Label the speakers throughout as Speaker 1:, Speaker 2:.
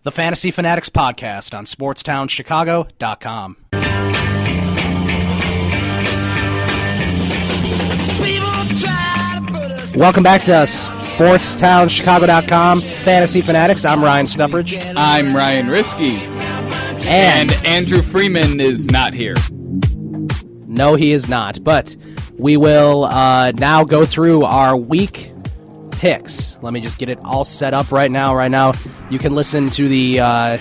Speaker 1: The Fantasy Fanatics Podcast on SportsTownChicago.com. Welcome back to SportsTownChicago.com, Fantasy Fanatics. I'm Ryan Stuprich.
Speaker 2: I'm Ryan Risky. And Andrew Freeman is not here.
Speaker 1: No, he is not. But we will now go through our week picks. Let me just get it all set up right now. Right now, you can listen to the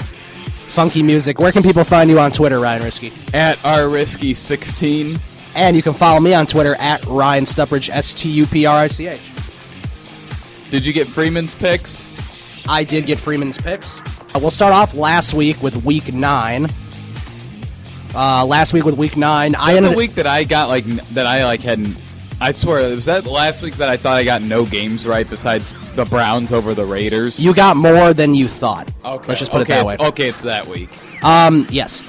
Speaker 1: funky music. Where can people find you on Twitter, Ryan Risky?
Speaker 2: At rrisky16.
Speaker 1: And you can follow me on Twitter at Ryan Stuprich, Stuprich.
Speaker 2: Did you get Freeman's picks?
Speaker 1: I did get Freeman's picks. We'll start off last week with Week 9. Last week with Week 9,
Speaker 2: the week that I got hadn't. I swear, was that last week that I thought I got no games right besides the Browns over the Raiders?
Speaker 1: You got more than you thought.
Speaker 2: Okay.
Speaker 1: Let's just put it that way.
Speaker 2: Okay, it's that week.
Speaker 1: Yes.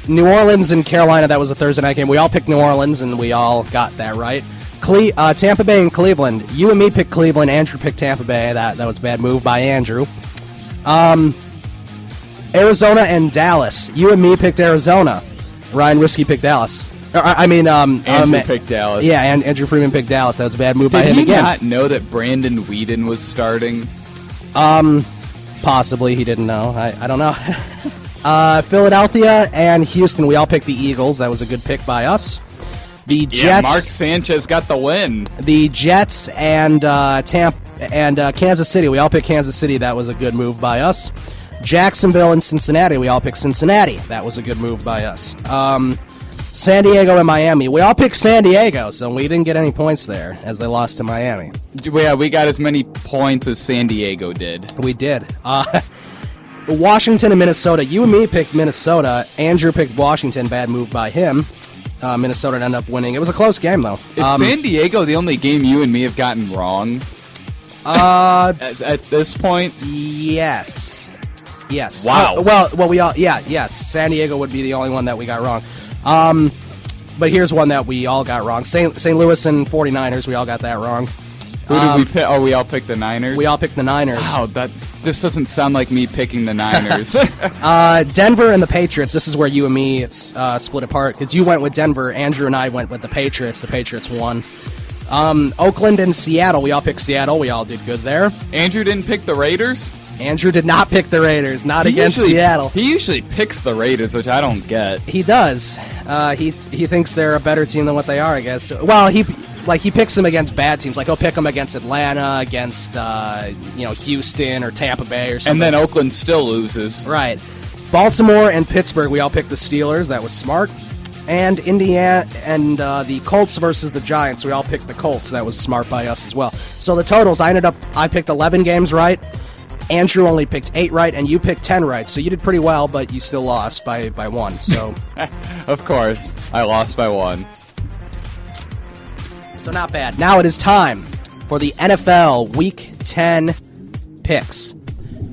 Speaker 1: New Orleans and Carolina, that was a Thursday night game. We all picked New Orleans, and we all got that right. Tampa Bay and Cleveland. You and me picked Cleveland. Andrew picked Tampa Bay. That was a bad move by Andrew. Arizona and Dallas. You and me picked Arizona. Ryan Risky picked Dallas.
Speaker 2: Andrew picked Dallas.
Speaker 1: Yeah, and Andrew Freeman picked Dallas. That was a bad move by him again.
Speaker 2: Did he not know that Brandon Weeden was starting?
Speaker 1: Possibly. He didn't know. I don't know. Philadelphia and Houston. We all picked the Eagles. That was a good pick by us. The Jets.
Speaker 2: Yeah, Mark Sanchez got the win.
Speaker 1: The Jets and Tampa and Kansas City. We all picked Kansas City. That was a good move by us. Jacksonville and Cincinnati. We all picked Cincinnati. That was a good move by us. San Diego and Miami. We all picked San Diego, so we didn't get any points there as they lost to Miami.
Speaker 2: Yeah, we got as many points as San Diego did.
Speaker 1: We did. Washington and Minnesota. You and me picked Minnesota. Andrew picked Washington. Bad move by him. Minnesota ended up winning. It was a close game, though.
Speaker 2: Is San Diego the only game you and me have gotten wrong? At this point?
Speaker 1: Yes.
Speaker 2: Wow.
Speaker 1: Yes. San Diego would be the only one that we got wrong. But here's one that we all got wrong. St. Louis and 49ers, we all got that wrong.
Speaker 2: Who did we pick? Oh, we all picked the Niners?
Speaker 1: We all picked the Niners.
Speaker 2: Wow, this doesn't sound like me picking the Niners.
Speaker 1: Denver and the Patriots. This is where you and me split apart, because you went with Denver. Andrew and I went with the Patriots. The Patriots won. Oakland and Seattle. We all picked Seattle. We all did good there.
Speaker 2: Andrew didn't pick the Raiders?
Speaker 1: Andrew did not pick the Raiders, against Seattle.
Speaker 2: He usually picks the Raiders, which I don't get.
Speaker 1: He does. He thinks they're a better team than what they are, I guess. Well, he picks them against bad teams. Like, he'll pick them against Atlanta, against Houston or Tampa Bay or something.
Speaker 2: And then Oakland still loses.
Speaker 1: Right. Baltimore and Pittsburgh, we all picked the Steelers. That was smart. And Indiana and the Colts versus the Giants, we all picked the Colts. That was smart by us as well. So the totals, I picked 11 games right. Andrew only picked 8 right, and you picked 10 right. So you did pretty well, but you still lost by 1. So,
Speaker 2: of course, I lost by 1.
Speaker 1: So not bad. Now it is time for the NFL Week 10 picks.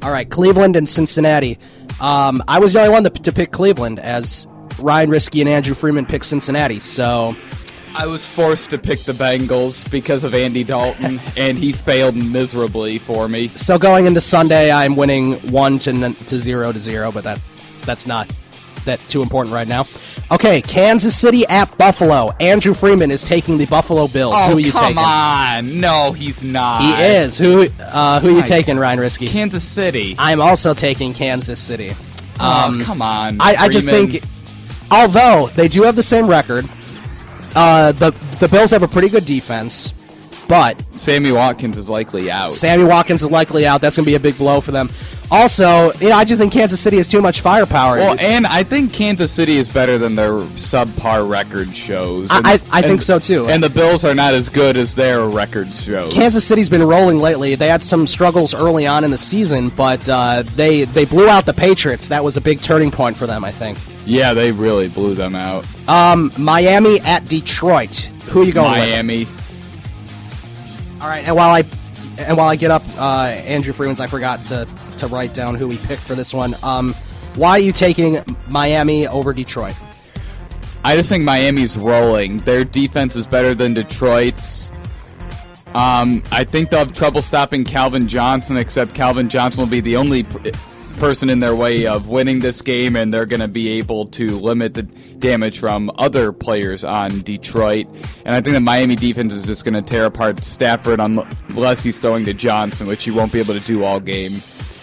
Speaker 1: All right, Cleveland and Cincinnati. I was the only one to pick Cleveland, as Ryan Risky and Andrew Freeman picked Cincinnati. So
Speaker 2: I was forced to pick the Bengals because of Andy Dalton, and he failed miserably for me.
Speaker 1: So going into Sunday, I'm winning 1-0, but that's not that too important right now. Okay, Kansas City at Buffalo. Andrew Freeman is taking the Buffalo Bills. Who are you taking?
Speaker 2: Come on. No, he's not.
Speaker 1: He is. Who are you taking, Ryan Risky?
Speaker 2: Kansas City.
Speaker 1: I'm also taking Kansas City.
Speaker 2: Come on,
Speaker 1: I just think, although they do have the same record, the Bills have a pretty good defense, but
Speaker 2: Sammy Watkins is likely out.
Speaker 1: That's going to be a big blow for them. Also, I just think Kansas City has too much firepower.
Speaker 2: Well, and I think Kansas City is better than their subpar record shows.
Speaker 1: I think so, too.
Speaker 2: And the Bills are not as good as their record shows.
Speaker 1: Kansas City's been rolling lately. They had some struggles early on in the season, but they blew out the Patriots. That was a big turning point for them, I think.
Speaker 2: Yeah, they really blew them out.
Speaker 1: Miami at Detroit. Who are you going with?
Speaker 2: Miami.
Speaker 1: All right, and while I get up Andrew Freeman's, I forgot to write down who we picked for this one. Why are you taking Miami over Detroit?
Speaker 2: I just think Miami's rolling. Their defense is better than Detroit's. I think they'll have trouble stopping Calvin Johnson, except Calvin Johnson will be the only person in their way of winning this game, and they're going to be able to limit the damage from other players on Detroit. And I think the Miami defense is just going to tear apart Stafford unless he's throwing to Johnson, which he won't be able to do all game.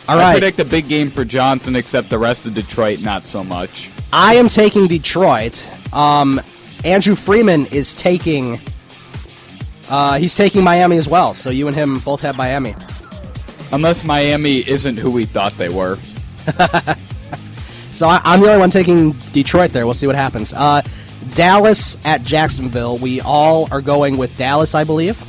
Speaker 1: All right.
Speaker 2: I predict a big game for Johnson, except the rest of Detroit, not so much.
Speaker 1: I am taking Detroit. Andrew Freeman is taking... he's taking Miami as well, so you and him both have Miami.
Speaker 2: Unless Miami isn't who we thought they were.
Speaker 1: So I'm the only one taking Detroit there. We'll see what happens. Dallas at Jacksonville. We all are going with Dallas, I believe.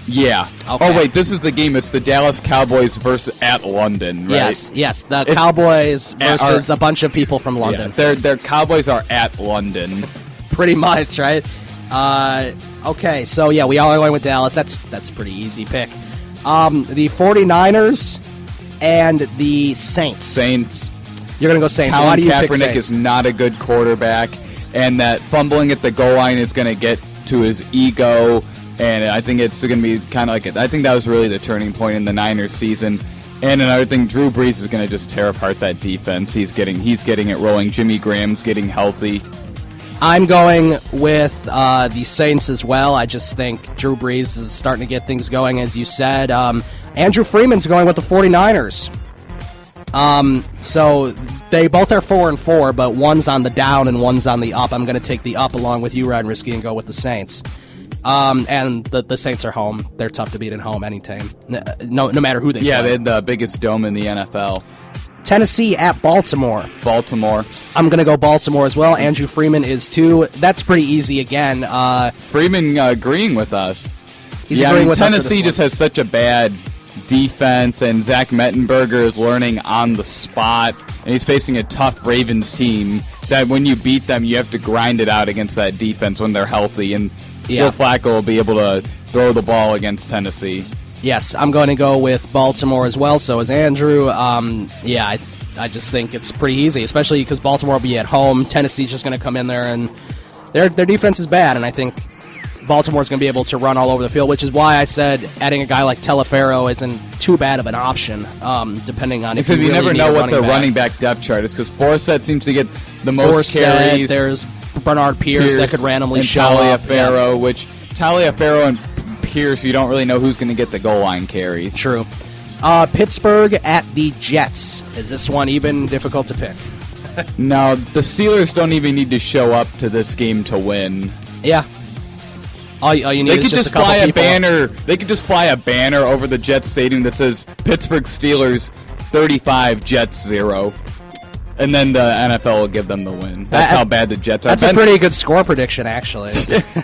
Speaker 2: Yeah.
Speaker 1: Okay.
Speaker 2: Oh, wait, this is the game. It's the Dallas Cowboys versus at London, right?
Speaker 1: Yes. The Cowboys versus a bunch of people from London.
Speaker 2: Yeah, their Cowboys are at London.
Speaker 1: Pretty much, right? Okay, so yeah, we all are going with Dallas. That's a pretty easy pick. The 49ers and the Saints. You're going to go Saints.
Speaker 2: Colin
Speaker 1: Why do you pick
Speaker 2: Kaepernick
Speaker 1: Saints?
Speaker 2: is not a good quarterback, and that fumbling at the goal line is going to get to his ego, and I think it's going to be kind of like it. I think that was really the turning point in the Niners season. And another thing, Drew Brees is going to just tear apart that defense. He's getting it rolling. Jimmy Graham's getting healthy.
Speaker 1: I'm going with the Saints as well. I just think Drew Brees is starting to get things going, as you said. Andrew Freeman's going with the 49ers. So they both are 4-4, but one's on the down and one's on the up. I'm going to take the up along with you, Ryan Risky, and go with the Saints. And the Saints are home. They're tough to beat at home anytime, no matter who they play.
Speaker 2: Yeah, they had the biggest dome in the NFL.
Speaker 1: Tennessee at Baltimore.
Speaker 2: Baltimore.
Speaker 1: I'm going to go Baltimore as well. Andrew Freeman is too. That's pretty easy again.
Speaker 2: Freeman agreeing with us.
Speaker 1: He's agreeing with us.
Speaker 2: Tennessee just has such a bad defense, and Zach Mettenberger is learning on the spot, and he's facing a tough Ravens team that when you beat them, you have to grind it out against that defense when they're healthy, and Joe Flacco will be able to throw the ball against Tennessee.
Speaker 1: Yes, I'm going to go with Baltimore as well. So is Andrew. I just think it's pretty easy, especially because Baltimore will be at home. Tennessee's just going to come in there, and their defense is bad, and I think Baltimore's going to be able to run all over the field, which is why I said adding a guy like Telefero isn't too bad of an option, depending on if you really
Speaker 2: never
Speaker 1: need
Speaker 2: know
Speaker 1: a
Speaker 2: what the
Speaker 1: back.
Speaker 2: running back depth chart is, because Forsett seems to get the most carries.
Speaker 1: There's Bernard Pierce that could randomly show up.
Speaker 2: Taliaferro, which Taliaferro and Pierce, you don't really know who's going to get the goal line carries.
Speaker 1: True. Pittsburgh at the Jets. Is this one even difficult to pick?
Speaker 2: No, the Steelers don't even need to show up to this game to win.
Speaker 1: Yeah. All you need is just a couple people.
Speaker 2: They could just fly a banner over the Jets stadium that says Pittsburgh Steelers 35, Jets 0. And then the NFL will give them the win. That's how bad the Jets are.
Speaker 1: That's a pretty good score prediction, actually.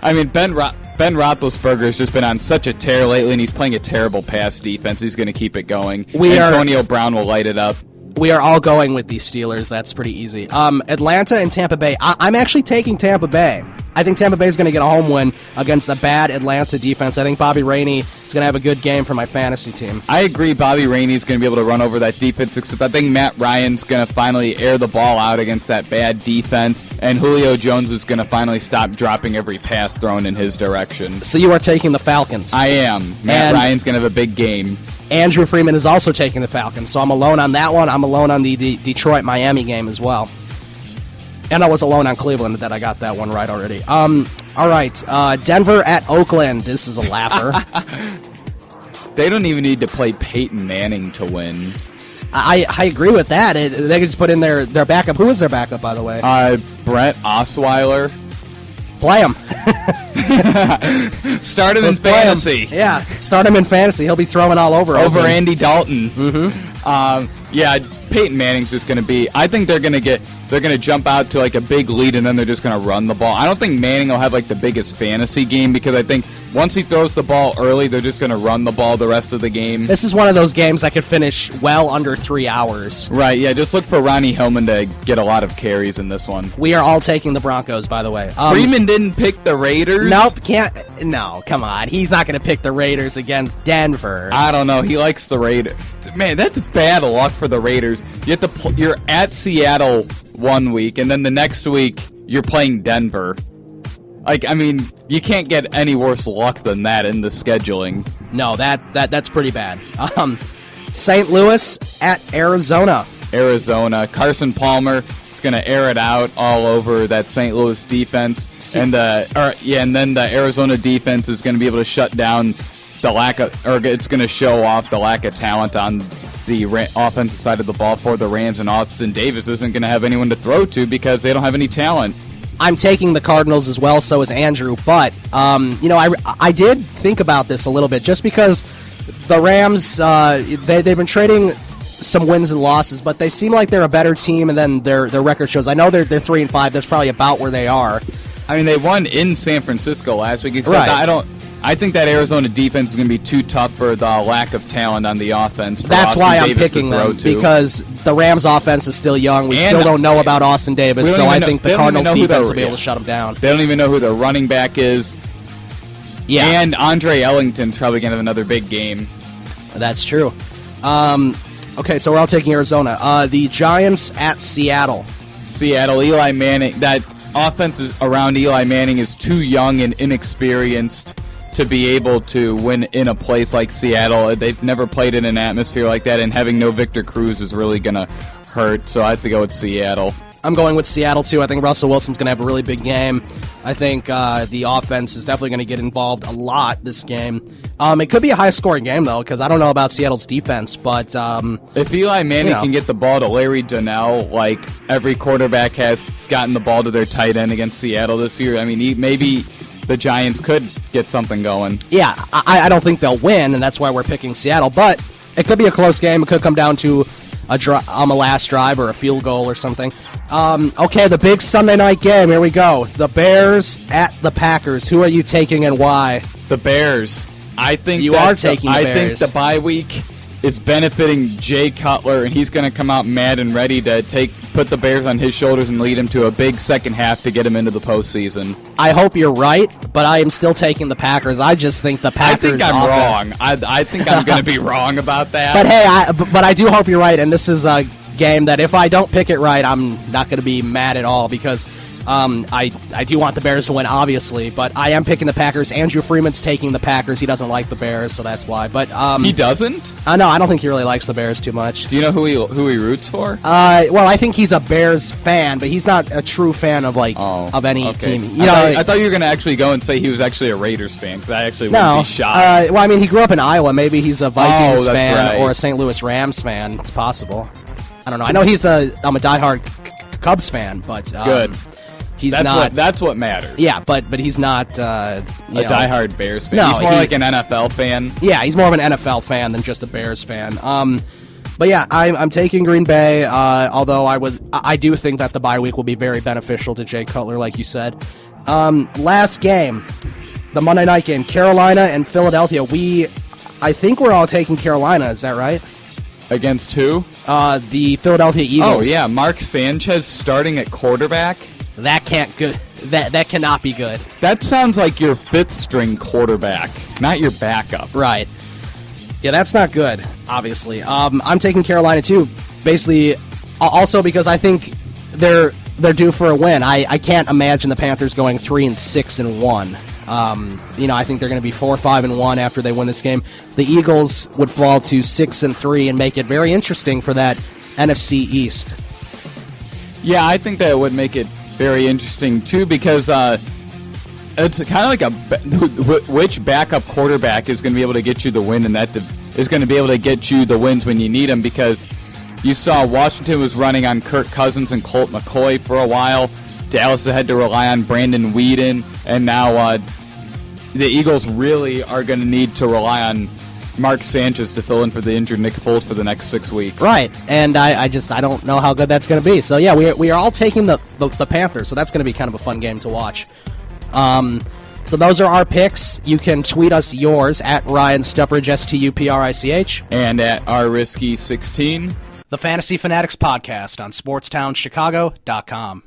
Speaker 2: I mean, Ben Roethlisberger has just been on such a tear lately, and he's playing a terrible pass defense. He's going to keep it going. Antonio Brown will light it up.
Speaker 1: We are all going with these Steelers. That's pretty easy. Atlanta and Tampa Bay. I'm actually taking Tampa Bay. I think Tampa Bay is going to get a home win against a bad Atlanta defense. I think Bobby Rainey is going to have a good game for my fantasy team.
Speaker 2: I agree Bobby Rainey is going to be able to run over that defense, except I think Matt Ryan's going to finally air the ball out against that bad defense, and Julio Jones is going to finally stop dropping every pass thrown in his direction.
Speaker 1: So you are taking the Falcons.
Speaker 2: I am. Matt Ryan's going to have a big game.
Speaker 1: Andrew Freeman is also taking the Falcons, so I'm alone on that one. I'm alone on the Detroit-Miami game as well. And I was alone on Cleveland that I got that one right already. All right, Denver at Oakland. This is a laugher.
Speaker 2: They don't even need to play Peyton Manning to win.
Speaker 1: I agree with that. They could just put in their backup. Who is their backup, by the way?
Speaker 2: Brett Osweiler.
Speaker 1: Play him.
Speaker 2: Start him in fantasy.
Speaker 1: Yeah, start him in fantasy. He'll be throwing all over
Speaker 2: Andy Dalton.
Speaker 1: Mm-hmm.
Speaker 2: Peyton Manning's just going to be. I think they're going to jump out to like a big lead, and then they're just going to run the ball. I don't think Manning will have like the biggest fantasy game, because I think once he throws the ball early, they're just going to run the ball the rest of the game.
Speaker 1: This is one of those games that could finish well under 3 hours.
Speaker 2: Right, yeah, just look for Ronnie Hillman to get a lot of carries in this one.
Speaker 1: We are all taking the Broncos, by the way.
Speaker 2: Freeman didn't pick the Raiders?
Speaker 1: Nope, can't. No, come on. He's not going to pick the Raiders against Denver.
Speaker 2: I don't know. He likes the Raiders. Man, that's bad luck for the Raiders. You're at Seattle one week, and then the next week you're playing Denver. You can't get any worse luck than that in the scheduling.
Speaker 1: No, that's pretty bad. St. Louis at Arizona.
Speaker 2: Arizona. Carson Palmer is going to air it out all over that St. Louis defense, and then the Arizona defense is going to be able to shut down the it's going to show off the lack of talent on the offensive side of the ball for the Rams, and Austin Davis isn't going to have anyone to throw to because they don't have any talent.
Speaker 1: I'm taking the Cardinals as well, so is Andrew, but I did think about this a little bit just because the Rams, they've been trading some wins and losses, but they seem like they're a better team, and then their record shows. I know they're 3-5. That's probably about where they are.
Speaker 2: I mean, they won in San Francisco last week.
Speaker 1: Right.
Speaker 2: I think that Arizona defense is going to be too tough for the lack of talent on the offense.
Speaker 1: That's why I'm picking them, because the Rams' offense is still young. We still don't know about Austin Davis, so I think the Cardinals' defense will be able to shut them down.
Speaker 2: They don't even know who their running back is.
Speaker 1: Yeah.
Speaker 2: And Andre Ellington's probably going to have another big game.
Speaker 1: That's true. Okay, so we're all taking Arizona. The Giants at Seattle.
Speaker 2: Seattle, Eli Manning. That offense around Eli Manning is too young and inexperienced to be able to win in a place like Seattle. They've never played in an atmosphere like that, and having no Victor Cruz is really going to hurt, so I have to go with Seattle.
Speaker 1: I'm going with Seattle, too. I think Russell Wilson's going to have a really big game. I think the offense is definitely going to get involved a lot this game. It could be a high-scoring game, though, because I don't know about Seattle's defense, but
Speaker 2: if Eli Manning can get the ball to Larry Donnell, like every quarterback has gotten the ball to their tight end against Seattle this year, I mean, maybe the Giants could get something going.
Speaker 1: Yeah, I don't think they'll win, and that's why we're picking Seattle, but it could be a close game. It could come down to a last drive or a field goal or something. Okay, the big Sunday night game. Here we go. The Bears at the Packers. Who are you taking and why?
Speaker 2: The Bears. I think
Speaker 1: you are taking the Bears.
Speaker 2: I think the bye week is benefiting Jay Cutler, and he's going to come out mad and ready to put the Bears on his shoulders and lead him to a big second half to get him into the postseason.
Speaker 1: I hope you're right, but I am still taking the Packers. I just think the Packers.
Speaker 2: I think I'm wrong. I think I'm going to be wrong about that.
Speaker 1: But hey, but I do hope you're right, and this is a game that if I don't pick it right, I'm not going to be mad at all because I do want the Bears to win, obviously, but I am picking the Packers. Andrew Freeman's taking the Packers. He doesn't like the Bears, so that's why. But
Speaker 2: he doesn't?
Speaker 1: No, I don't think he really likes the Bears too much.
Speaker 2: Do you know who he roots for?
Speaker 1: Well, I think he's a Bears fan, but he's not a true fan of of any team.
Speaker 2: I thought you were going to actually go and say he was actually a Raiders fan, because I actually wouldn't be shocked.
Speaker 1: Well, I mean, he grew up in Iowa. Maybe he's a Vikings fan or a
Speaker 2: right.
Speaker 1: St. Louis Rams fan. It's possible. I don't know. I know I'm a diehard Cubs fan, but
Speaker 2: good.
Speaker 1: He's not.
Speaker 2: That's what matters.
Speaker 1: Yeah, but he's not a
Speaker 2: diehard Bears fan.
Speaker 1: No,
Speaker 2: he's more like an NFL fan.
Speaker 1: Yeah, he's more of an NFL fan than just a Bears fan. But yeah, I'm taking Green Bay. Although I do think that the bye week will be very beneficial to Jay Cutler, like you said. Last game, the Monday night game, Carolina and Philadelphia. I think we're all taking Carolina. Is that right?
Speaker 2: Against who?
Speaker 1: The Philadelphia Eagles.
Speaker 2: Oh yeah, Mark Sanchez starting at quarterback.
Speaker 1: That cannot be good.
Speaker 2: That sounds like your fifth string quarterback, not your backup.
Speaker 1: Right. Yeah, that's not good, obviously. I'm taking Carolina too, basically also because I think they're due for a win. I can't imagine the Panthers going 3-6-1. I think they're going to be 4-5-1 after they win this game. The Eagles would fall to 6-3 and make it very interesting for that NFC East.
Speaker 2: Yeah, I think that would make it very interesting too, because it's kind of like which backup quarterback is going to be able to get you the win, and that is going to be able to get you the wins when you need them, because you saw Washington was running on Kirk Cousins and Colt McCoy for a while. Dallas had to rely on Brandon Weeden, and now the Eagles really are going to need to rely on Mark Sanchez to fill in for the injured Nick Foles for the next 6 weeks.
Speaker 1: Right, and I don't know how good that's going to be. So yeah, we are all taking the Panthers, so that's going to be kind of a fun game to watch. So those are our picks. You can tweet us yours at Ryan Stuprich, Stuprich,
Speaker 2: and at rrisky16.
Speaker 1: The Fantasy Fanatics podcast on SportsTownChicago.com.